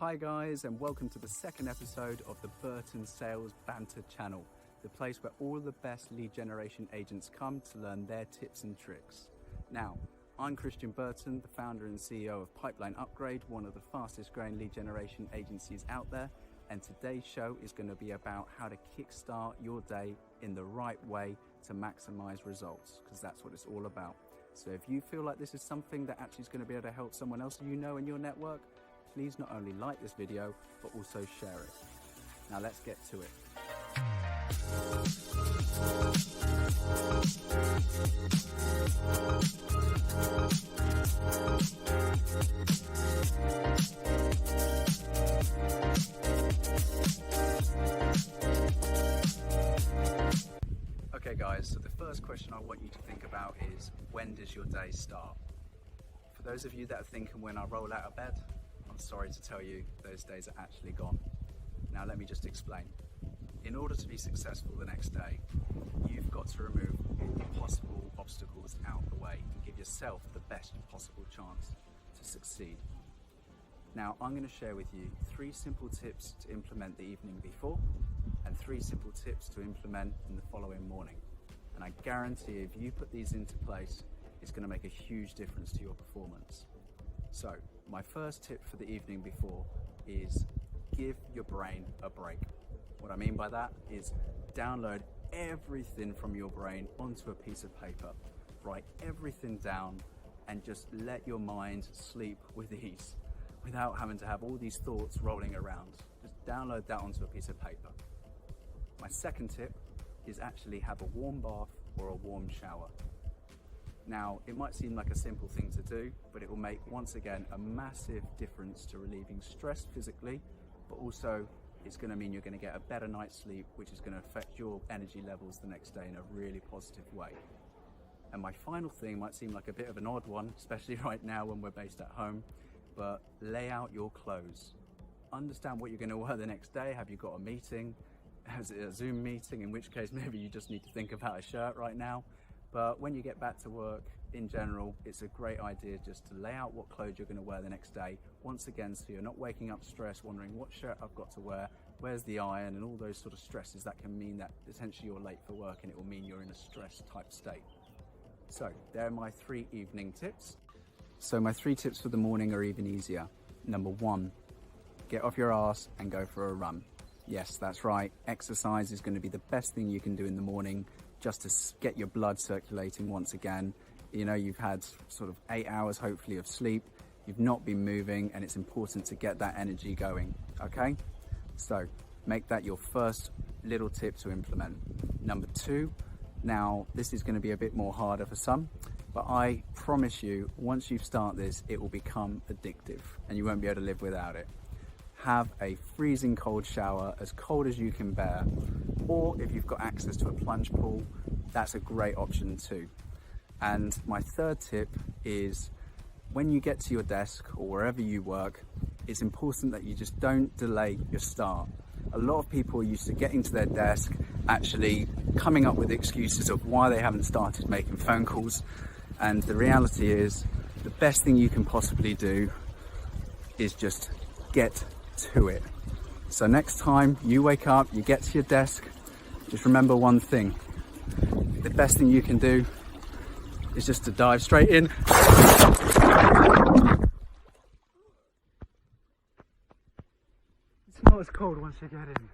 Hi guys, and welcome to the second episode of the Burton Sales Banter Channel, the place where all the best lead generation agents come to learn their tips and tricks. Now, I'm Christian Burton, the founder and CEO of Pipeline Upgrade, one of the fastest growing lead generation agencies out there, and today's show is going to be about how to kickstart your day in the right way to maximize results, because that's what it's all about. So if you feel like this is something that actually is going to be able to help someone else you know in your network, please not only like this video, but also share it. Now let's get to it. Okay guys, so the first question I want you to think about is, when does your day start? For those of you that are thinking when I roll out of bed, I'm sorry to tell you, those days are actually gone. Now let me just explain. In order to be successful the next day, you've got to remove all possible obstacles out of the way and give yourself the best possible chance to succeed. Now I'm going to share with you 3 simple tips to implement the evening before and 3 simple tips to implement in the following morning. And I guarantee if you put these into place, it's going to make a huge difference to your performance. So my first tip for the evening before is give your brain a break. What I mean by that is download everything from your brain onto a piece of paper. Write everything down and just let your mind sleep with ease without having to have all these thoughts rolling around. Just download that onto a piece of paper. My second tip is actually have a warm bath or a warm shower. Now, it might seem like a simple thing to do, but it will make, once again, a massive difference to relieving stress physically, but also it's going to mean you're going to get a better night's sleep, which is going to affect your energy levels the next day in a really positive way. And my final thing might seem like a bit of an odd one, especially right now when we're based at home, but lay out your clothes. Understand what you're going to wear the next day. Have you got a meeting? Is it a Zoom meeting? In which case, maybe you just need to think about a shirt right now. But when you get back to work, in general, it's a great idea just to lay out what clothes you're going to wear the next day. Once again, so you're not waking up stressed, wondering what shirt I've got to wear, where's the iron, and all those sort of stresses that can mean that potentially you're late for work and it will mean you're in a stress type state. So there are my 3 evening tips. So my 3 tips for the morning are even easier. Number 1, get off your ass and go for a run. Yes, that's right. Exercise is going to be the best thing you can do in the morning, just to get your blood circulating once again. You know, you've had sort of 8 hours hopefully of sleep, you've not been moving, and it's important to get that energy going, okay? So make that your first little tip to implement. Number 2, now this is going to be a bit more harder for some, but I promise you, once you start this, it will become addictive and you won't be able to live without it. Have a freezing cold shower, as cold as you can bear, or if you've got access to a plunge pool, that's a great option too. And my third tip is, when you get to your desk or wherever you work, it's important that you just don't delay your start. A lot of people are used to getting to their desk, actually coming up with excuses of why they haven't started making phone calls, and the reality is the best thing you can possibly do is just get to it. So next time you wake up, you get to your desk, just remember one thing. The best thing you can do is just to dive straight in. It's not as cold once you get in.